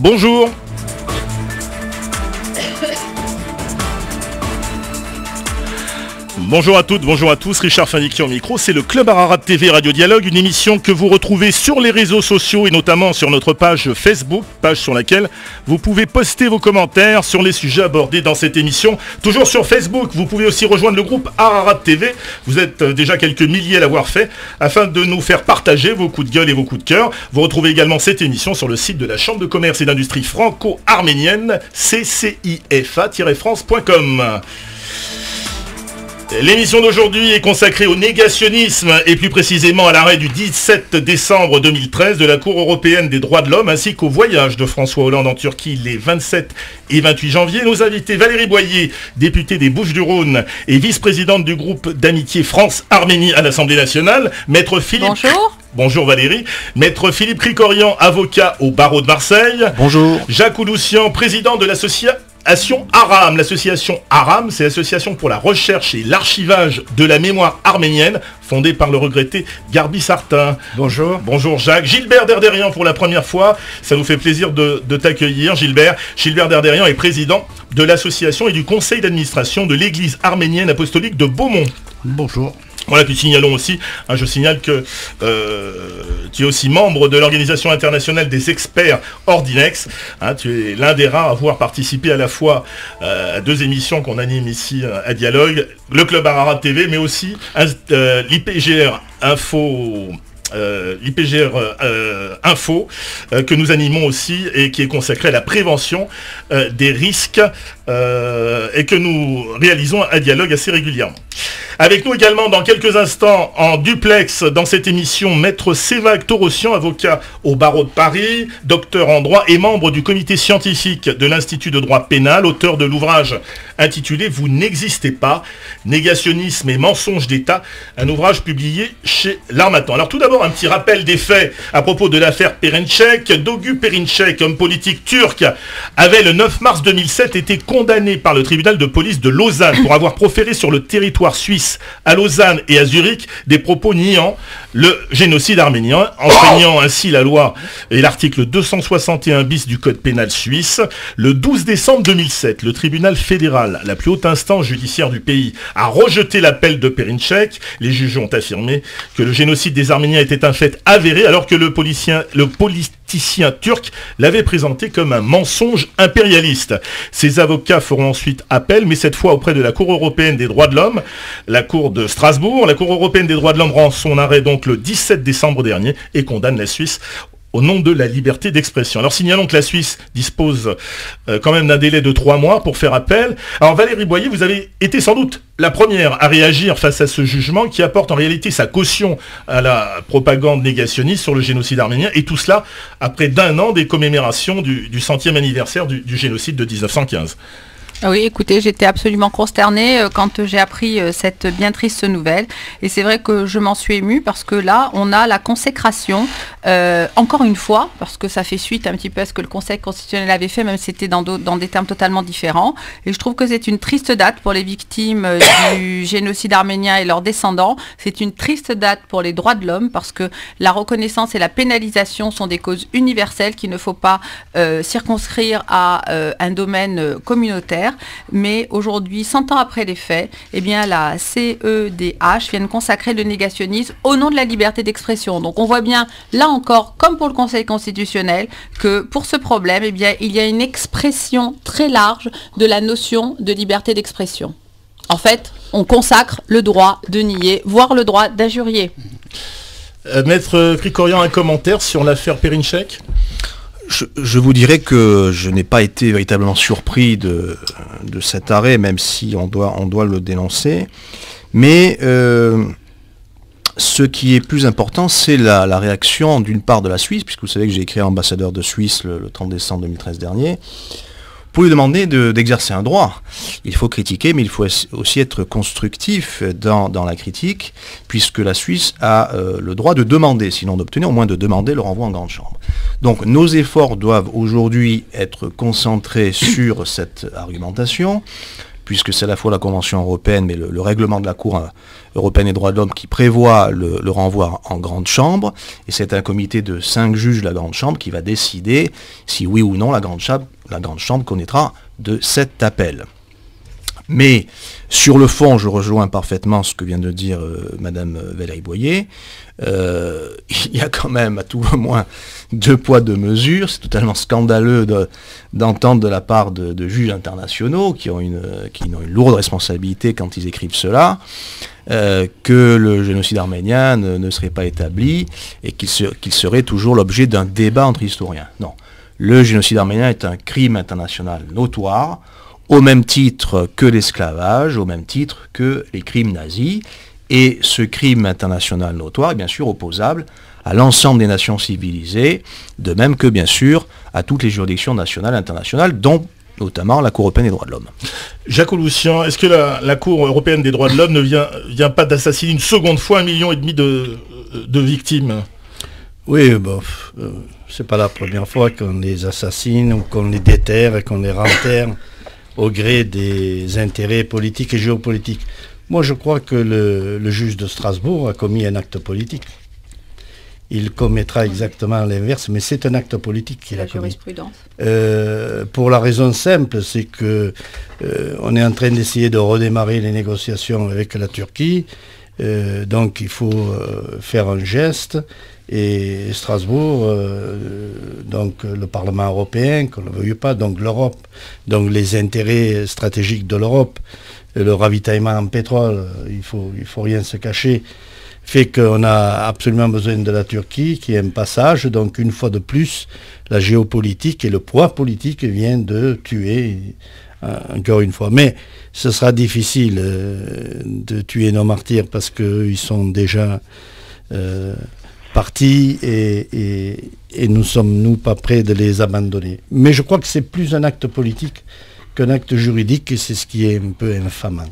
Bonjour. Bonjour à toutes, bonjour à tous, Richard Fanikian au micro, c'est le Club Ararat TV Radio Dialogue, une émission que vous retrouvez sur les réseaux sociaux et notamment sur notre page Facebook, page sur laquelle vous pouvez poster vos commentaires sur les sujets abordés dans cette émission. Toujours sur Facebook, vous pouvez aussi rejoindre le groupe Ararat TV, vous êtes déjà quelques milliers à l'avoir fait, afin de nous faire partager vos coups de gueule et vos coups de cœur. Vous retrouvez également cette émission sur le site de la Chambre de commerce et d'industrie franco-arménienne, ccifa-france.com. L'émission d'aujourd'hui est consacrée au négationnisme et plus précisément à l'arrêt du 17 décembre 2013 de la Cour européenne des droits de l'homme ainsi qu'au voyage de François Hollande en Turquie les 27 et 28 janvier. Nos invités Valérie Boyer, députée des Bouches-du-Rhône et vice-présidente du groupe d'amitié France-Arménie à l'Assemblée nationale, Maître Philippe... Bonjour. Bonjour Valérie. Maître Philippe Krikorian, avocat au barreau de Marseille. Bonjour. Jacques Ouloussian, président de l'association ARAM. L'association ARAM, c'est l'Association pour la recherche et l'archivage de la mémoire arménienne, fondée par le regretté Garbi Sartin. Bonjour. Bonjour Jacques. Gilbert Derderian pour la première fois, ça nous fait plaisir de t'accueillir Gilbert. Gilbert Derderian est président de l'association et du conseil d'administration de l'église arménienne apostolique de Beaumont. Bonjour. Voilà, puis signalons aussi, je signale que tu es aussi membre de l'Organisation internationale des experts Ordinex. Tu es l'un des rares à avoir participé à la fois à deux émissions qu'on anime ici à Dialogue, le Club Ararat TV, mais aussi l'IPGR Info. Info que nous animons aussi et qui est consacré à la prévention des risques et que nous réalisons à Dialogue assez régulièrement. Avec nous également dans quelques instants en duplex dans cette émission, Maître Sevag Torossian, avocat au barreau de Paris, docteur en droit et membre du comité scientifique de l'Institut de droit pénal, auteur de l'ouvrage intitulé « Vous n'existez pas, négationnisme et mensonge d'État », un ouvrage publié chez l'Harmattan. Alors tout d'abord, un petit rappel des faits à propos de l'affaire Perinçek. Dogu Perinçek, homme politique turc, avait le 9 mars 2007 été condamné par le tribunal de police de Lausanne pour avoir proféré sur le territoire suisse à Lausanne et à Zurich des propos niant le génocide arménien, enfreignant ainsi la loi et l'article 261 bis du code pénal suisse. Le 12 décembre 2007, le tribunal fédéral, la plus haute instance judiciaire du pays, a rejeté l'appel de Perinçek. Les juges ont affirmé que le génocide des Arméniens était un fait avéré alors que le politicien turc l'avait présenté comme un mensonge impérialiste. Ses avocats feront ensuite appel, mais cette fois auprès de la Cour européenne des droits de l'homme, la Cour de Strasbourg. La Cour européenne des droits de l'homme rend son arrêt donc le 17 décembre dernier et condamne la Suisse au nom de la liberté d'expression. Alors signalons que la Suisse dispose quand même d'un délai de 3 mois pour faire appel. Alors Valérie Boyer, vous avez été sans doute la première à réagir face à ce jugement qui apporte en réalité sa caution à la propagande négationniste sur le génocide arménien, et tout cela après d'1 an des commémorations du 100e anniversaire du génocide de 1915. Oui, écoutez, j'étais absolument consternée quand j'ai appris cette bien triste nouvelle. Et c'est vrai que je m'en suis émue parce que là, on a la consécration, encore une fois, parce que ça fait suite un petit peu à ce que le Conseil constitutionnel avait fait, même si c'était dans des termes totalement différents. Et je trouve que c'est une triste date pour les victimes du génocide arménien et leurs descendants. C'est une triste date pour les droits de l'homme parce que la reconnaissance et la pénalisation sont des causes universelles qu'il ne faut pas circonscrire à un domaine communautaire. Mais aujourd'hui, 100 ans après les faits, eh bien, la CEDH vient de consacrer le négationnisme au nom de la liberté d'expression. Donc on voit bien, là encore, comme pour le Conseil constitutionnel, que pour ce problème, eh bien, il y a une expression très large de la notion de liberté d'expression. En fait, on consacre le droit de nier, voire le droit d'injurier. Maître Krikorian, un commentaire sur l'affaire Perinçek ? Je vous dirais que je n'ai pas été véritablement surpris de cet arrêt, même si on doit le dénoncer. Mais ce qui est plus important, c'est la réaction d'une part de la Suisse, puisque vous savez que j'ai écrit à l'ambassadeur de Suisse le 30 décembre 2013 dernier, pour lui demander d'exercer un droit. Il faut critiquer, mais il faut aussi être constructif dans la critique, puisque la Suisse a le droit de demander, sinon d'obtenir, au moins de demander le renvoi en grande chambre. Donc nos efforts doivent aujourd'hui être concentrés sur cette argumentation, puisque c'est à la fois la Convention européenne, mais le règlement de la Cour européenne des droits de l'homme qui prévoit le renvoi en grande chambre, et c'est un comité de 5 juges de la grande chambre qui va décider si oui ou non la grande chambre connaîtra de cet appel. Mais sur le fond, je rejoins parfaitement ce que vient de dire Madame Valérie Boyer. Il y a quand même à tout le moins 2 poids 2 mesures. C'est totalement scandaleux d'entendre de la part de juges internationaux qui ont une lourde responsabilité quand ils écrivent cela, que le génocide arménien ne serait pas établi et qu'il serait toujours l'objet d'un débat entre historiens. Non, le génocide arménien est un crime international notoire, au même titre que l'esclavage, au même titre que les crimes nazis. Et ce crime international notoire est bien sûr opposable à l'ensemble des nations civilisées, de même que bien sûr à toutes les juridictions nationales et internationales, dont notamment la Cour européenne des droits de l'homme. Jacques Ouloussian, est-ce que la Cour européenne des droits de l'homme ne vient pas d'assassiner une seconde fois 1,5 million de victimes? Oui, c'est pas la première fois qu'on les assassine ou qu'on les déterre et qu'on les renterre au gré des intérêts politiques et géopolitiques. Moi, je crois que le juge de Strasbourg a commis un acte politique. Il commettra exactement l'inverse, mais c'est un acte politique qu'il a commis. Pour la raison simple, c'est que on est en train d'essayer de redémarrer les négociations avec la Turquie. Donc, il faut faire un geste. Et Strasbourg, donc le Parlement européen, qu'on ne le veuille pas, donc l'Europe, donc les intérêts stratégiques de l'Europe, le ravitaillement en pétrole, il faut rien se cacher, fait qu'on a absolument besoin de la Turquie, qui est un passage. Donc une fois de plus, la géopolitique et le poids politique vient de tuer, encore une fois. Mais ce sera difficile de tuer nos martyrs parce qu'ils sont déjà partis et nous sommes, nous, pas prêts de les abandonner. Mais je crois que c'est plus un acte politique qu'un acte juridique, et c'est ce qui est un peu infamant.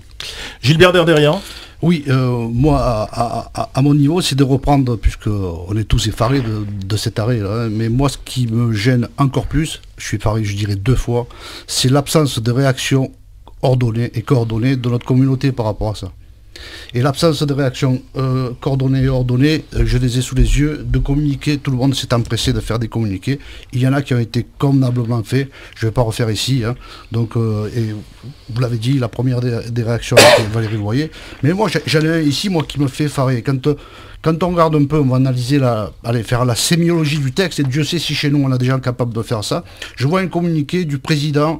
Gilbert Derderian. Oui, moi, à mon niveau, c'est de reprendre, puisqu'on est tous effarés de cet arrêt, là, hein, mais moi, ce qui me gêne encore plus, je suis effaré, je dirais 2 fois, c'est l'absence de réaction ordonnée et coordonnée de notre communauté par rapport à ça. Et l'absence de réaction coordonnée et ordonnée, je les ai sous les yeux, de communiquer, tout le monde s'est empressé de faire des communiqués. Il y en a qui ont été convenablement faits, je ne vais pas refaire ici. Hein. Donc, et vous l'avez dit, la première des réactions avec Valérie Boyer. Mais moi, j'en ai un ici, moi, qui me fait effarer. Quand on regarde un peu, on va analyser, faire la sémiologie du texte, et Dieu sait si chez nous on est déjà capable de faire ça. Je vois un communiqué du président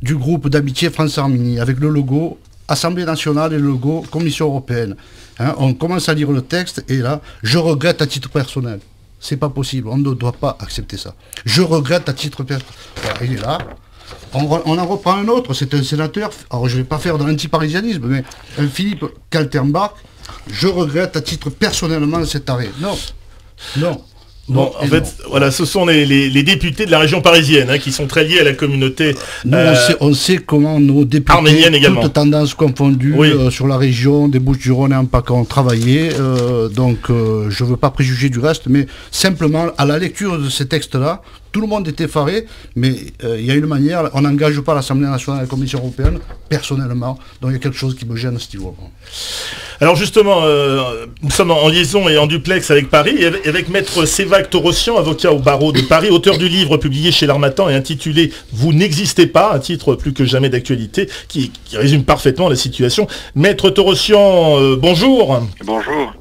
du groupe d'amitié France-Arménie, avec le logo Assemblée nationale et le logo Commission européenne. Hein, on commence à lire le texte et là, je regrette à titre personnel. C'est pas possible, on ne doit pas accepter ça. Je regrette à titre personnel. Voilà, il est là. On en reprend un autre, c'est un sénateur, alors je ne vais pas faire de l'antiparisianisme, mais un Philippe Kaltenbach, je regrette à titre personnellement cet arrêt. Non, non. Bon, en fait, voilà, ce sont les députés de la région parisienne, hein, qui sont très liés à la communauté nous, on sait comment nos députés, arménienne également, toutes tendances confondues, oui, sur la région des Bouches-du-Rhône et en PACA ont travaillé. Donc, je ne veux pas préjuger du reste, mais simplement, à la lecture de ces textes-là, tout le monde est effaré, mais il y a une manière, on n'engage pas l'Assemblée nationale et la Commission européenne, personnellement, donc il y a quelque chose qui me gêne à ce niveau. Alors justement, nous sommes en liaison et en duplex avec Paris, et avec maître Sévac Torossian, avocat au barreau de Paris, auteur du livre publié chez l'Harmattan et intitulé « Vous n'existez pas », un titre plus que jamais d'actualité, qui résume parfaitement la situation. Maître Torossian, bonjour. Bonjour.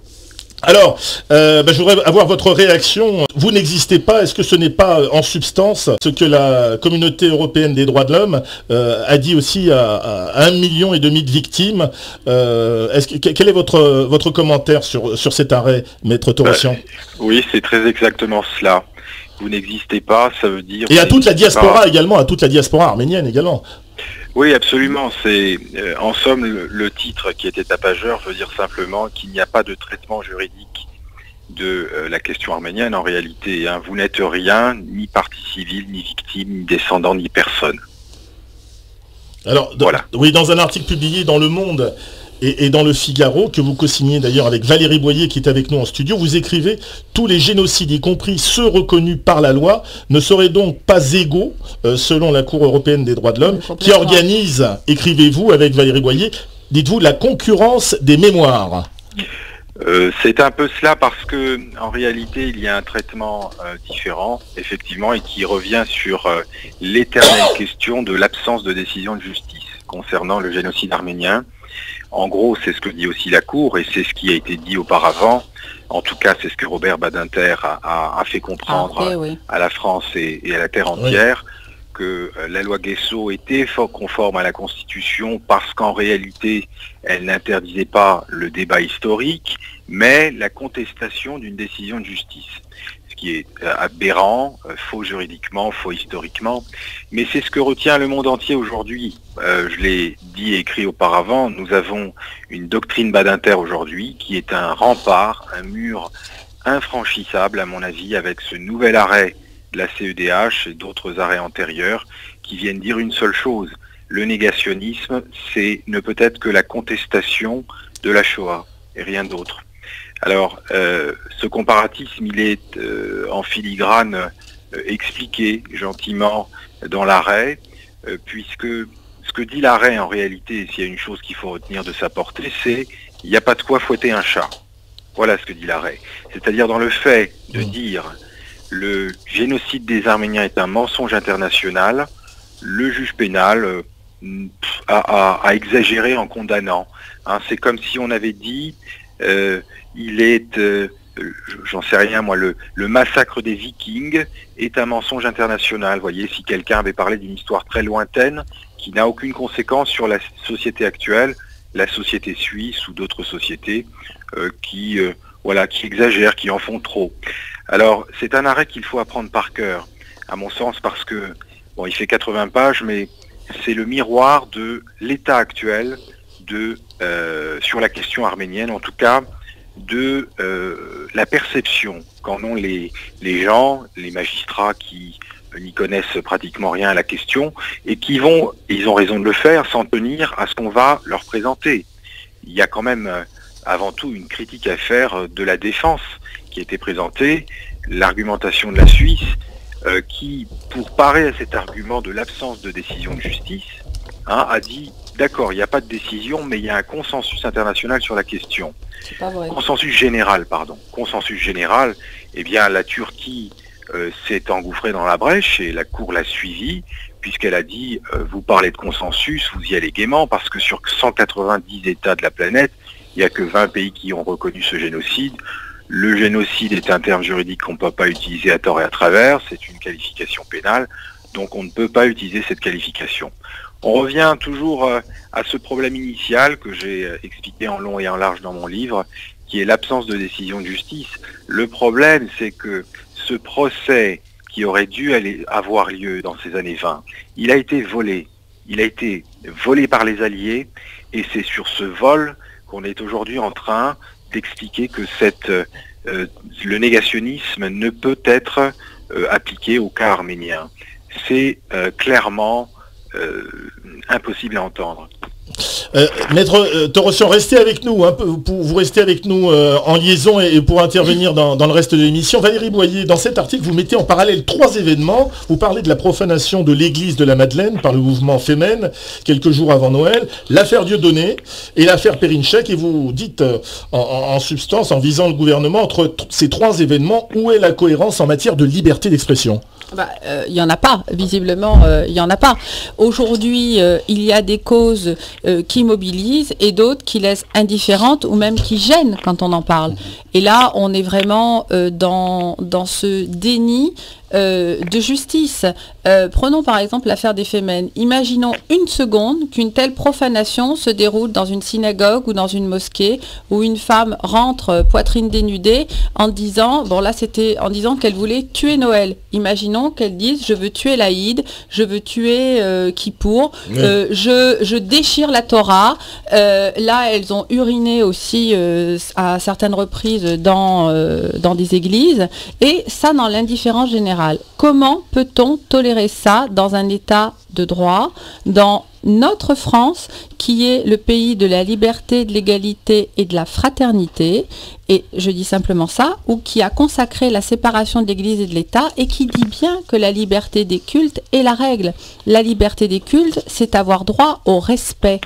Alors, je voudrais avoir votre réaction. Vous n'existez pas. Est-ce que ce n'est pas en substance ce que la communauté européenne des droits de l'homme a dit aussi à 1,5 million de victimes? Quel est votre commentaire sur cet arrêt, maître Torossian? Oui, c'est très exactement cela. Vous n'existez pas, ça veut dire... Et à toute la diaspora également, à toute la diaspora arménienne également. Oui, absolument. C'est en somme le titre qui est étapageur veut dire simplement qu'il n'y a pas de traitement juridique de la question arménienne en réalité. Hein. Vous n'êtes rien, ni partie civile, ni victime, ni descendant, ni personne. Alors, voilà. Oui, dans un article publié dans Le Monde et dans le Figaro, que vous co-signez d'ailleurs avec Valérie Boyer qui est avec nous en studio, vous écrivez « Tous les génocides, y compris ceux reconnus par la loi, ne seraient donc pas égaux, selon la Cour européenne des droits de l'homme, qui organise, écrivez-vous avec Valérie Boyer, dites-vous, la concurrence des mémoires ». C'est un peu cela parce que en réalité il y a un traitement différent effectivement et qui revient sur l'éternelle question de l'absence de décision de justice concernant le génocide arménien. En gros, c'est ce que dit aussi la Cour et c'est ce qui a été dit auparavant. En tout cas, c'est ce que Robert Badinter a fait comprendre à la France et à la terre entière. Que la loi Guesso était fort conforme à la Constitution parce qu'en réalité, elle n'interdisait pas le débat historique, mais la contestation d'une décision de justice. Ce qui est aberrant, faux juridiquement, faux historiquement, mais c'est ce que retient le monde entier aujourd'hui. Je l'ai dit et écrit auparavant, nous avons une doctrine Badinter aujourd'hui qui est un rempart, un mur infranchissable à mon avis avec ce nouvel arrêt de la CEDH et d'autres arrêts antérieurs qui viennent dire une seule chose. Le négationnisme, c'est ne peut être que la contestation de la Shoah et rien d'autre. Alors, ce comparatisme, il est en filigrane expliqué gentiment dans l'arrêt, puisque ce que dit l'arrêt en réalité, s'il y a une chose qu'il faut retenir de sa portée, c'est il n'y a pas de quoi fouetter un chat. Voilà ce que dit l'arrêt. C'est-à-dire dans le fait de dire le génocide des Arméniens est un mensonge international, le juge pénal a exagéré en condamnant. Hein, c'est comme si on avait dit il est, j'en sais rien moi, le massacre des Vikings est un mensonge international. Vous voyez, si quelqu'un avait parlé d'une histoire très lointaine qui n'a aucune conséquence sur la société actuelle, la société suisse ou d'autres sociétés qui exagèrent, qui en font trop. Alors, c'est un arrêt qu'il faut apprendre par cœur, à mon sens, parce que, bon, il fait 80 pages, mais c'est le miroir de l'état actuel sur la question arménienne, en tout cas, de la perception qu'en ont les gens, les magistrats qui n'y connaissent pratiquement rien à la question, et ils ont raison de le faire, s'en tenir à ce qu'on va leur présenter. Il y a quand même, avant tout, une critique à faire de la défense qui a été présentée, l'argumentation de la Suisse, qui, pour parer à cet argument de l'absence de décision de justice, a dit, d'accord, il n'y a pas de décision, mais il y a un consensus international sur la question. C'est pas vrai. Consensus général, eh bien la Turquie s'est engouffrée dans la brèche et la Cour l'a suivie, puisqu'elle a dit, vous parlez de consensus, vous y allez gaiement, parce que sur 190 États de la planète, il n'y a que 20 pays qui ont reconnu ce génocide. Le génocide est un terme juridique qu'on ne peut pas utiliser à tort et à travers, c'est une qualification pénale, donc on ne peut pas utiliser cette qualification. On revient toujours à ce problème initial que j'ai expliqué en long et en large dans mon livre, qui est l'absence de décision de justice. Le problème, c'est que ce procès qui aurait dû avoir lieu dans ces années 20, il a été volé. Il a été volé par les Alliés, et c'est sur ce vol qu'on est aujourd'hui en train d'expliquer que le négationnisme ne peut être appliqué au cas arménien. C'est clairement impossible à entendre. Maître Torossian, restez avec nous, hein, vous restez avec nous en liaison et pour intervenir dans le reste de l'émission. Valérie Boyer, dans cet article, vous mettez en parallèle 3 événements. Vous parlez de la profanation de l'église de la Madeleine par le mouvement Femen, quelques jours avant Noël, l'affaire Dieudonné et l'affaire Perinchek, et vous dites en substance, en visant le gouvernement, entre ces 3 événements, où est la cohérence en matière de liberté d'expression ? Il n'y en a pas, visiblement, il n'y en a pas. Aujourd'hui, il y a des causes qui mobilisent et d'autres qui laissent indifférentes ou même qui gênent quand on en parle. Et là, on est vraiment dans ce déni de justice. Prenons par exemple l'affaire des Femen. Imaginons une seconde qu'une telle profanation se déroule dans une synagogue ou dans une mosquée où une femme rentre poitrine dénudée en disant, qu'elle voulait tuer Noël. Imaginons qu'elle dise, je veux tuer l'Aïd, je veux tuer Kippour, je déchire la Torah. Là, elles ont uriné aussi à certaines reprises dans des églises, et ça dans l'indifférence générale. général. Comment peut-on tolérer ça dans un état de droit, dans notre France, qui est le pays de la liberté, de l'égalité et de la fraternité, et je dis simplement ça, ou qui a consacré la séparation de l'Église et de l'État, et qui dit bien que la liberté des cultes est la règle. La liberté des cultes, c'est avoir droit au respect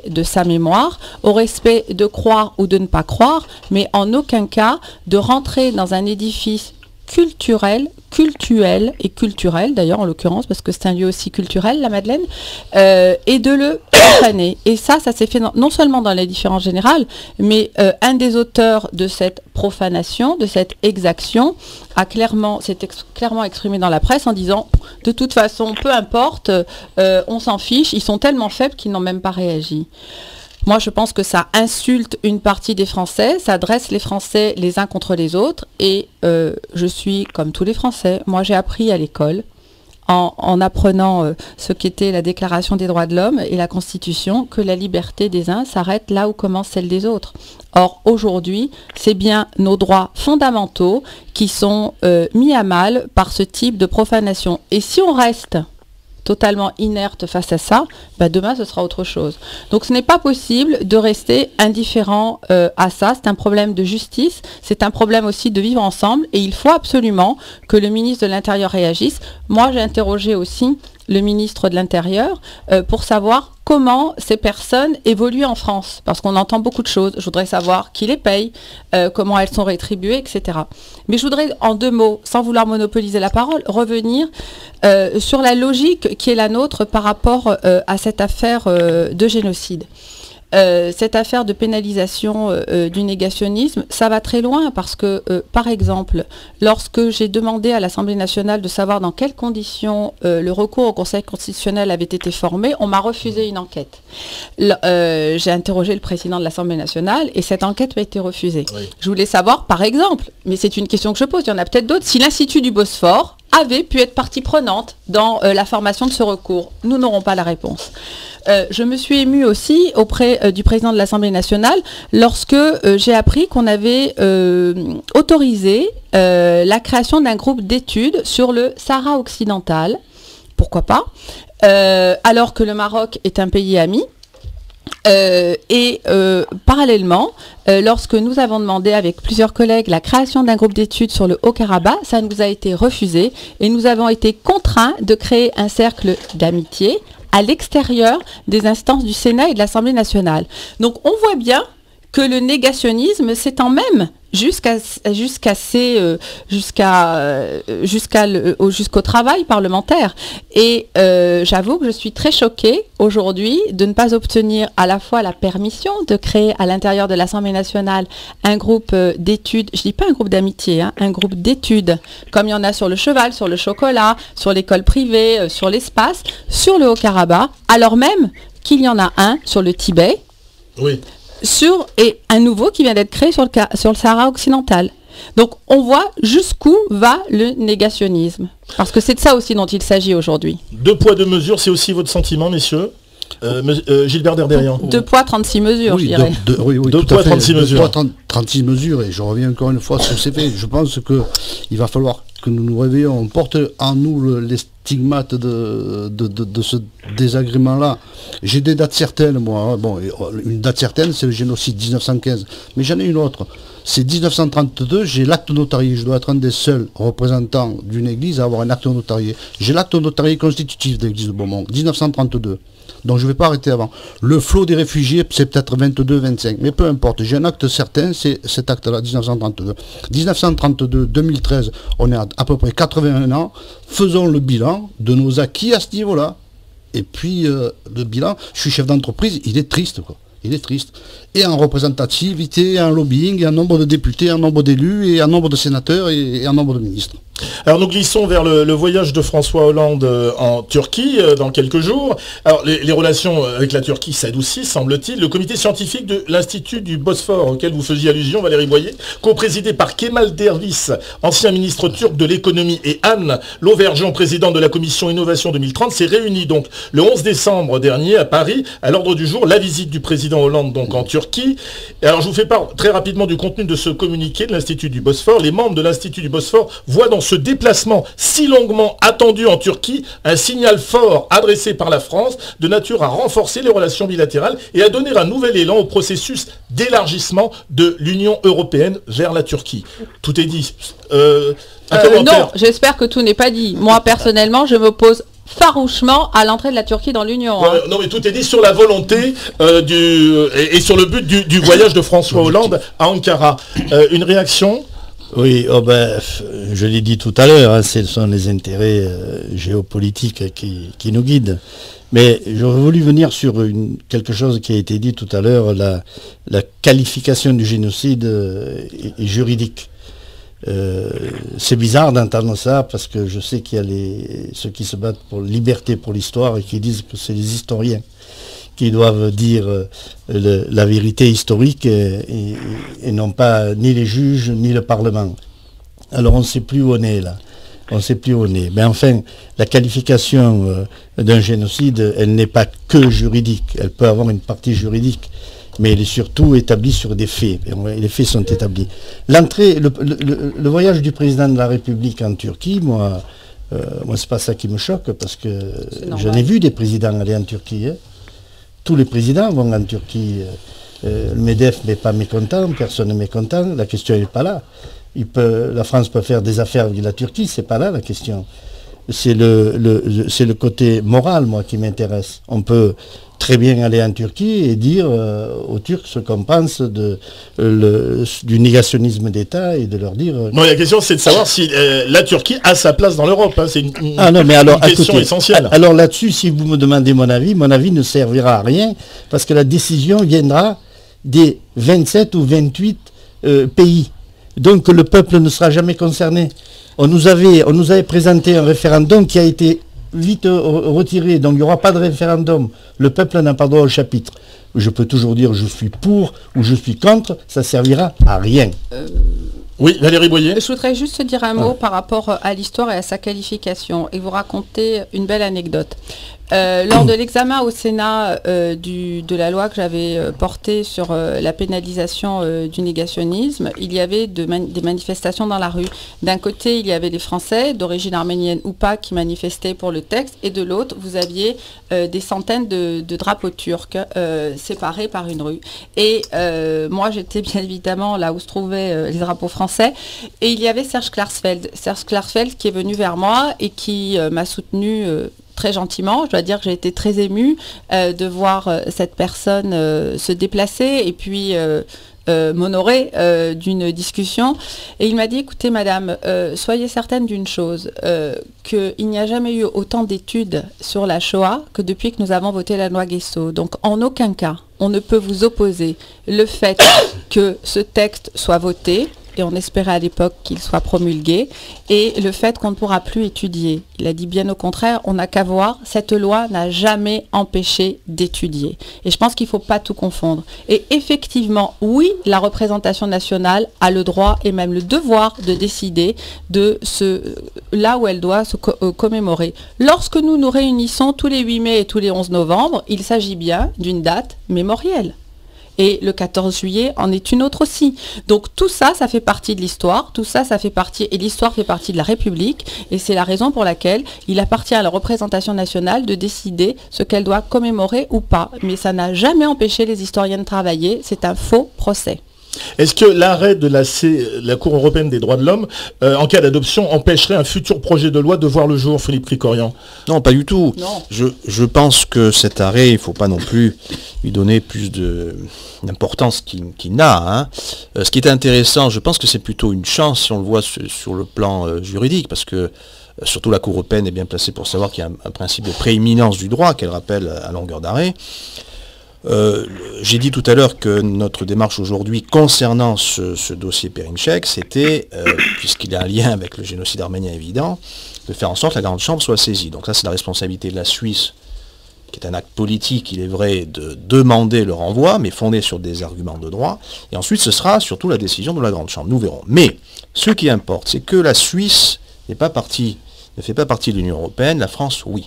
de sa mémoire, au respect de croire ou de ne pas croire, mais en aucun cas de rentrer dans un édifice culturel et culturel d'ailleurs en l'occurrence parce que c'est un lieu aussi culturel, la Madeleine, et de le profaner. Et ça s'est fait non seulement dans la différence générale, mais un des auteurs de cette profanation, de cette exaction, s'est clairement exprimé dans la presse en disant de toute façon, peu importe, on s'en fiche, ils sont tellement faibles qu'ils n'ont même pas réagi. Moi, je pense que ça insulte une partie des Français, ça dresse les Français les uns contre les autres. Et je suis comme tous les Français. Moi, j'ai appris à l'école, en apprenant ce qu'était la Déclaration des droits de l'homme et la Constitution, que la liberté des uns s'arrête là où commence celle des autres. Or, aujourd'hui, c'est bien nos droits fondamentaux qui sont mis à mal par ce type de profanation. Et si on reste totalement inerte face à ça, demain ce sera autre chose. Donc ce n'est pas possible de rester indifférent à ça, c'est un problème de justice, c'est un problème aussi de vivre ensemble et il faut absolument que le ministre de l'Intérieur réagisse. Moi j'ai interrogé aussi le ministre de l'Intérieur pour savoir comment ces personnes évoluent en France, parce qu'on entend beaucoup de choses. Je voudrais savoir qui les paye, comment elles sont rétribuées, etc. Mais je voudrais, en 2 mots, sans vouloir monopoliser la parole, revenir sur la logique qui est la nôtre par rapport à cette affaire de génocide. Cette affaire de pénalisation du négationnisme, ça va très loin parce que, par exemple, lorsque j'ai demandé à l'Assemblée nationale de savoir dans quelles conditions le recours au Conseil constitutionnel avait été formé, on m'a refusé une enquête. J'ai interrogé le président de l'Assemblée nationale et cette enquête m'a été refusée. Oui. Je voulais savoir, par exemple, mais c'est une question que je pose, il y en a peut-être d'autres, si l'Institut du Bosphore avait pu être partie prenante dans la formation de ce recours. Nous n'aurons pas la réponse. Je me suis émue aussi auprès du président de l'Assemblée nationale lorsque j'ai appris qu'on avait autorisé la création d'un groupe d'études sur le Sahara occidental. Pourquoi pas, alors que le Maroc est un pays ami. Parallèlement, lorsque nous avons demandé avec plusieurs collègues la création d'un groupe d'études sur le Haut-Karabakh, ça nous a été refusé et nous avons été contraints de créer un cercle d'amitié à l'extérieur des instances du Sénat et de l'Assemblée nationale. Donc on voit bien que le négationnisme s'étend même jusqu'au travail parlementaire. Et j'avoue que je suis très choquée aujourd'hui de ne pas obtenir à la fois la permission de créer à l'intérieur de l'Assemblée nationale un groupe d'études, je ne dis pas un groupe d'amitié, un groupe d'études, comme il y en a sur le cheval, sur le chocolat, sur l'école privée, sur l'espace, sur le Haut-Karabakh, alors même qu'il y en a un sur le Tibet. Oui. Et un nouveau qui vient d'être créé sur le Sahara occidental. Donc on voit jusqu'où va le négationnisme. Parce que c'est de ça aussi dont il s'agit aujourd'hui. 2 poids, 2 mesures, c'est aussi votre sentiment, messieurs Gilbert Derderian. 2 poids, 36 mesures, oui, je dirais. 2 poids, 36 mesures. 2 poids, 36 mesures, et je reviens encore une fois sur ces faits. Je pense qu'il va falloir que nous nous réveillons, on porte en nous les stigmates de ce désagrément-là. J'ai des dates certaines, moi. Bon, une date certaine, c'est le génocide 1915. Mais j'en ai une autre. C'est 1932, j'ai l'acte notarié. Je dois être un des seuls représentants d'une église à avoir un acte notarié. J'ai l'acte notarié constitutif de l'église de Beaumont, 1932. Donc je ne vais pas arrêter avant. Le flot des réfugiés, c'est peut-être 22-25. Mais peu importe, j'ai un acte certain, c'est cet acte-là, 1932. 1932, 2013, on est à peu près 81 ans. Faisons le bilan de nos acquis à ce niveau-là. Et puis, le bilan, je suis chef d'entreprise, il est triste, quoi. Il est triste. Et en représentativité, en lobbying, et en nombre de députés, en nombre d'élus, et en nombre de sénateurs, et en nombre de ministres. Alors nous glissons vers le voyage de François Hollande en Turquie dans quelques jours. Alors les relations avec la Turquie s'adoucissent, semble-t-il. Le comité scientifique de l'Institut du Bosphore, auquel vous faisiez allusion, Valérie Boyer, co-présidé par Kemal Derviş, ancien ministre turc de l'économie, et Anne Lauvergeon, présidente de la commission Innovation 2030, s'est réuni donc le 11 décembre dernier à Paris, à l'ordre du jour, la visite du président Hollande donc en Turquie. Et alors je vous fais part très rapidement du contenu de ce communiqué de l'Institut du Bosphore. Les membres de l'Institut du Bosphore voient dans ce déplacement si longuement attendu en Turquie un signal fort adressé par la France de nature à renforcer les relations bilatérales et à donner un nouvel élan au processus d'élargissement de l'Union européenne vers la Turquie. Tout est dit. Non, j'espère que tout n'est pas dit. Moi, personnellement, je m'oppose farouchement à l'entrée de la Turquie dans l'Union. Hein. Non, mais tout est dit sur la volonté et sur le but du voyage de François Hollande à Ankara. Une réaction ? Oui, je l'ai dit tout à l'heure, hein, ce sont les intérêts géopolitiques qui nous guident. Mais j'aurais voulu venir sur quelque chose qui a été dit tout à l'heure, la qualification du génocide est juridique. C'est bizarre d'entendre ça parce que je sais qu'il y a ceux qui se battent pour liberté pour l'histoire et qui disent que c'est les historiens qui doivent dire la vérité historique et non pas ni les juges ni le Parlement. Alors on ne sait plus où on est là. On ne sait plus où on est. Mais enfin, la qualification d'un génocide, elle n'est pas que juridique. Elle peut avoir une partie juridique, mais elle est surtout établie sur des faits. Et les faits sont établis. L'entrée, le voyage du président de la République en Turquie, moi c'est pas ça qui me choque, parce que j'en ai vu des présidents aller en Turquie. Hein. Tous les présidents vont en Turquie. Le MEDEF n'est pas mécontent, personne n'est mécontent. La question n'est pas là. La France peut faire des affaires avec la Turquie, c'est pas là la question. C'est le côté moral, moi, qui m'intéresse. On peut très bien aller en Turquie et dire aux Turcs ce qu'on pense du négationnisme d'État et de leur dire... Non, la question c'est de savoir si la Turquie a sa place dans l'Europe. Hein. C'est une question essentielle. Alors là-dessus, si vous me demandez mon avis ne servira à rien parce que la décision viendra des 27 ou 28 pays. Donc le peuple ne sera jamais concerné. On nous avait présenté un référendum qui a été vite retiré, donc il n'y aura pas de référendum. Le peuple n'a pas droit au chapitre. Je peux toujours dire je suis pour ou je suis contre, ça servira à rien. Oui, Valérie Boyer. Je voudrais juste dire un mot par rapport à l'histoire et à sa qualification et vous raconter une belle anecdote. Lors de l'examen au Sénat de la loi que j'avais portée sur la pénalisation du négationnisme, il y avait des manifestations dans la rue. D'un côté, il y avait des Français d'origine arménienne ou pas qui manifestaient pour le texte, et de l'autre, vous aviez des centaines de drapeaux turcs séparés par une rue. Et moi, j'étais bien évidemment là où se trouvaient les drapeaux français, et il y avait Serge Klarsfeld. Serge Klarsfeld qui est venu vers moi et qui m'a soutenu très gentiment. Je dois dire que j'ai été très émue de voir cette personne se déplacer et puis m'honorer d'une discussion. Et il m'a dit, écoutez madame, soyez certaine d'une chose, qu'il n'y a jamais eu autant d'études sur la Shoah que depuis que nous avons voté la loi Guesso. Donc en aucun cas, on ne peut vous opposer le fait que ce texte soit voté, et on espérait à l'époque qu'il soit promulgué, et le fait qu'on ne pourra plus étudier. Il a dit bien au contraire, on n'a qu'à voir, cette loi n'a jamais empêché d'étudier. Et je pense qu'il ne faut pas tout confondre. Et effectivement, oui, la représentation nationale a le droit et même le devoir de décider de là où elle doit se commémorer. Lorsque nous nous réunissons tous les 8 mai et tous les 11 novembre, il s'agit bien d'une date mémorielle. Et le 14 juillet en est une autre aussi. Donc tout ça, ça fait partie de l'histoire. Tout ça, ça fait partie, et l'histoire fait partie de la République. Et c'est la raison pour laquelle il appartient à la représentation nationale de décider ce qu'elle doit commémorer ou pas. Mais ça n'a jamais empêché les historiens de travailler. C'est un faux procès. Est-ce que l'arrêt de la Cour européenne des droits de l'homme, en cas d'adoption, empêcherait un futur projet de loi de voir le jour, Philippe Krikorian ? Non, pas du tout. Non. Je pense que cet arrêt, il ne faut pas non plus lui donner plus d'importance qu'il n'a. Hein. Ce qui est intéressant, je pense que c'est plutôt une chance si on le voit sur le plan juridique, parce que surtout la Cour européenne est bien placée pour savoir qu'il y a un principe de prééminence du droit qu'elle rappelle à longueur d'arrêt. J'ai dit tout à l'heure que notre démarche aujourd'hui concernant ce dossier Perinchek, c'était, puisqu'il y a un lien avec le génocide arménien évident, de faire en sorte que la Grande Chambre soit saisie. Donc ça, c'est la responsabilité de la Suisse, qui est un acte politique, il est vrai, de demander le renvoi, mais fondé sur des arguments de droit. Et ensuite, ce sera surtout la décision de la Grande Chambre. Nous verrons. Mais ce qui importe, c'est que la Suisse ne fait pas partie de l'Union européenne, la France, oui.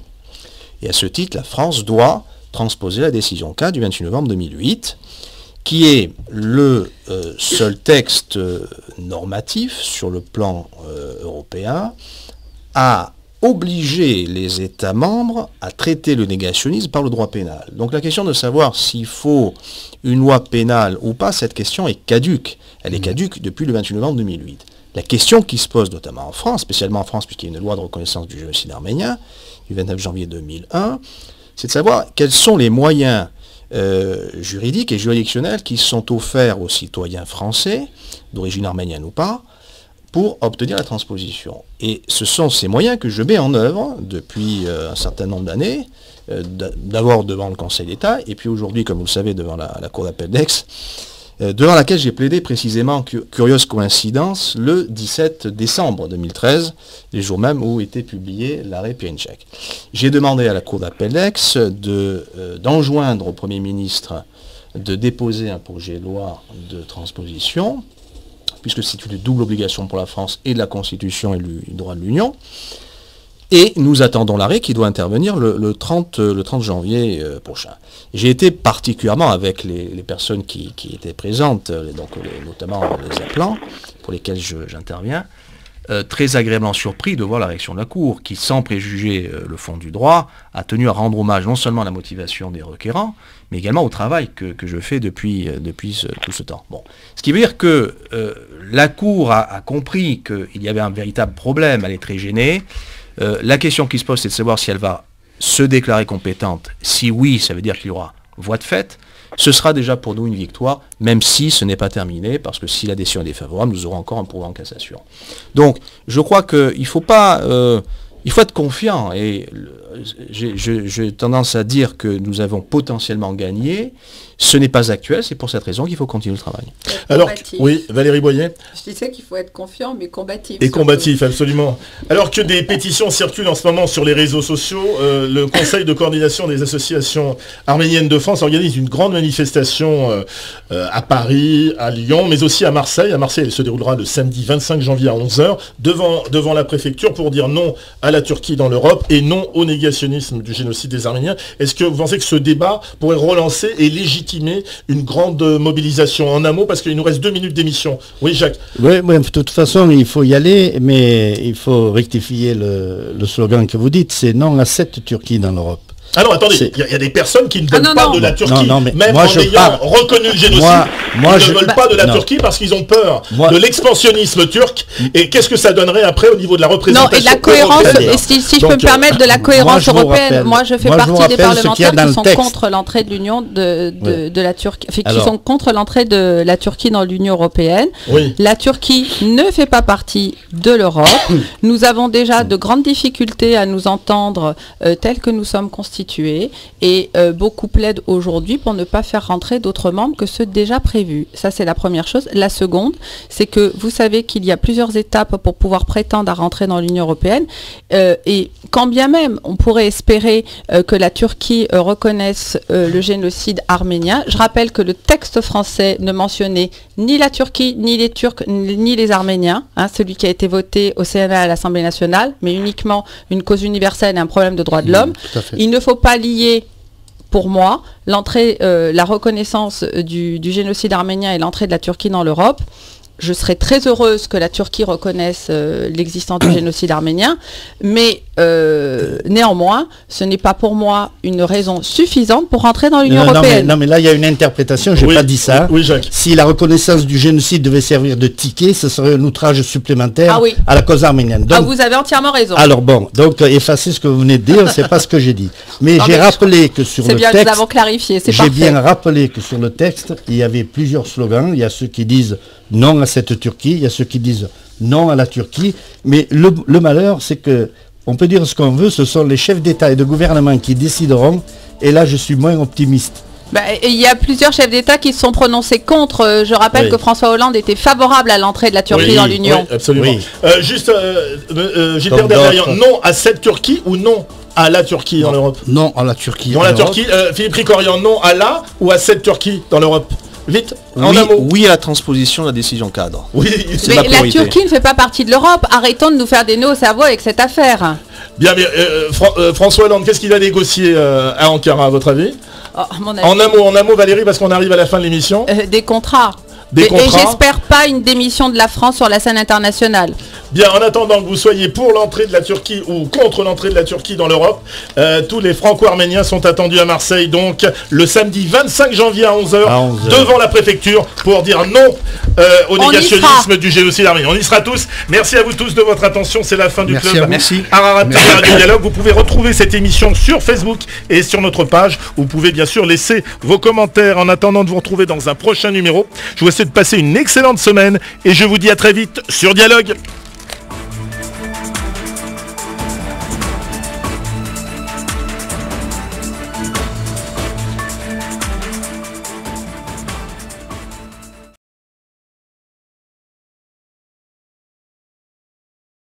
Et à ce titre, la France doit transposer la décision 4 du 28 novembre 2008, qui est le seul texte normatif sur le plan européen à obliger les États membres à traiter le négationnisme par le droit pénal. Donc la question de savoir s'il faut une loi pénale ou pas, cette question est caduque. Elle est caduque depuis le 28 novembre 2008. La question qui se pose notamment en France, spécialement en France puisqu'il y a une loi de reconnaissance du génocide arménien du 29 janvier 2001, c'est de savoir quels sont les moyens juridiques et juridictionnels qui sont offerts aux citoyens français, d'origine arménienne ou pas, pour obtenir la transposition. Et ce sont ces moyens que je mets en œuvre depuis un certain nombre d'années, d'abord devant le Conseil d'État, et puis aujourd'hui, comme vous le savez, devant la Cour d'appel d'Aix, devant laquelle j'ai plaidé précisément, curieuse coïncidence, le 17 décembre 2013, les jours même où était publié l'arrêt Pirinček. J'ai demandé à la Cour d'appel d'Aix d'enjoindre au Premier ministre de déposer un projet de loi de transposition, puisque c'est une double obligation pour la France et de la Constitution et du droit de l'Union. Et nous attendons l'arrêt qui doit intervenir le 30 janvier prochain. J'ai été particulièrement avec les personnes qui étaient présentes, donc notamment les appelants, pour lesquels j'interviens, très agréablement surpris de voir la réaction de la Cour, qui, sans préjuger le fond du droit, a tenu à rendre hommage non seulement à la motivation des requérants, mais également au travail que je fais depuis tout ce temps. Bon. Ce qui veut dire que la Cour a compris qu'il y avait un véritable problème, elle est très gênée. La question qui se pose, c'est de savoir si elle va se déclarer compétente. Si oui, ça veut dire qu'il y aura voie de fait. Ce sera déjà pour nous une victoire, même si ce n'est pas terminé, parce que si la décision est défavorable, nous aurons encore un pourvoi en cassation. Donc, je crois qu'il faut pas... il faut être confiant, et j'ai tendance à dire que nous avons potentiellement gagné. Ce n'est pas actuel, c'est pour cette raison qu'il faut continuer le travail. Alors, oui, Valérie Boyer. Je disais qu'il faut être confiant, mais combatif. Et combatif, absolument. Alors que des pétitions circulent en ce moment sur les réseaux sociaux, le Conseil de coordination des associations arméniennes de France organise une grande manifestation à Paris, à Lyon, mais aussi à Marseille. À Marseille, elle se déroulera le samedi 25 janvier à 11h, devant la préfecture, pour dire non à la Turquie dans l'Europe et non au négationnisme du génocide des Arméniens. Est-ce que vous pensez que ce débat pourrait relancer et légitimer une grande mobilisation en amont, parce qu'il nous reste 2 minutes d'émission? Oui, Jacques. Oui, de toute façon, il faut y aller, mais il faut rectifier le slogan que vous dites, c'est non à cette Turquie dans l'Europe. Ah non, attendez, il y a des personnes qui ne veulent pas de la Turquie, mais même en ayant reconnu le génocide, ils ne veulent pas de la Turquie parce qu'ils ont peur de l'expansionnisme turc. Et qu'est-ce que ça donnerait après au niveau de la représentation? Non, et la cohérence, et si je peux me permettre, de la cohérence européenne, moi je fais partie des parlementaires qui sont contre l'entrée de l'Union de la Turquie, qui sont contre l'entrée de la Turquie dans l'Union européenne. Oui. La Turquie ne fait pas partie de l'Europe. Nous avons déjà de grandes difficultés à nous entendre tels que nous sommes constitués. Et beaucoup plaident aujourd'hui pour ne pas faire rentrer d'autres membres que ceux déjà prévus. Ça, c'est la première chose. La seconde, c'est que vous savez qu'il y a plusieurs étapes pour pouvoir prétendre à rentrer dans l'Union européenne. Et quand bien même on pourrait espérer que la Turquie reconnaisse le génocide arménien, je rappelle que le texte français ne mentionnait ni la Turquie, ni les Turcs, ni les Arméniens, celui qui a été voté au Sénat à l'Assemblée nationale, mais uniquement une cause universelle et un problème de droits de l'homme. Il ne faut pas lier, pour moi, la reconnaissance du génocide arménien et l'entrée de la Turquie dans l'Europe. Je serais très heureuse que la Turquie reconnaisse l'existence du génocide arménien, mais néanmoins, ce n'est pas pour moi une raison suffisante pour rentrer dans l'Union européenne. Non, mais là, il y a une interprétation, je n'ai pas dit ça. Oui, Jacques. Si la reconnaissance du génocide devait servir de ticket, ce serait un outrage supplémentaire à la cause arménienne. Donc, vous avez entièrement raison. Alors bon, donc effacez ce que vous venez de dire, c'est pas ce que j'ai dit. Mais j'ai rappelé que sur le texte... C'est bien, nous avons clarifié, c'est parfait. J'ai bien rappelé que sur le texte, il y avait plusieurs slogans. Il y a ceux qui disent non à cette Turquie, il y a ceux qui disent non à la Turquie, mais le malheur, c'est que, on peut dire ce qu'on veut, ce sont les chefs d'État et de gouvernement qui décideront, et là je suis moins optimiste. Il y a plusieurs chefs d'État qui se sont prononcés contre. Je rappelle que François Hollande était favorable à l'entrée de la Turquie dans l'Union. Oui, absolument. Juste, Gilbert Derrière, non à cette Turquie ou non à la Turquie dans l'Europe? Non à la Turquie. Non à la Turquie. Philippe Ricorian, non à la ou à cette Turquie dans l'Europe? Vite, en un mot. Oui à la transposition de la décision cadre. Oui, mais la Turquie ne fait pas partie de l'Europe. Arrêtons de nous faire des nœuds au cerveau avec cette affaire. Bien, François Hollande, qu'est-ce qu'il a négocié à Ankara, à votre avis? Oh, à mon avis, En un mot, Valérie, parce qu'on arrive à la fin de l'émission. des contrats. Des Et contrats. j'espère pas une démission de la France sur la scène internationale. Bien, en attendant que vous soyez pour l'entrée de la Turquie ou contre l'entrée de la Turquie dans l'Europe, tous les Franco-Arméniens sont attendus à Marseille, donc le samedi 25 janvier à 11h, devant la préfecture, pour dire non au négationnisme du génocide arménien. On y sera tous. Merci à vous tous de votre attention. C'est la fin du club Merci. Ararat Radio Dialogue. Vous pouvez retrouver cette émission sur Facebook et sur notre page. Vous pouvez bien sûr laisser vos commentaires en attendant de vous retrouver dans un prochain numéro. Je vous souhaite de passer une excellente semaine et je vous dis à très vite sur Dialogue.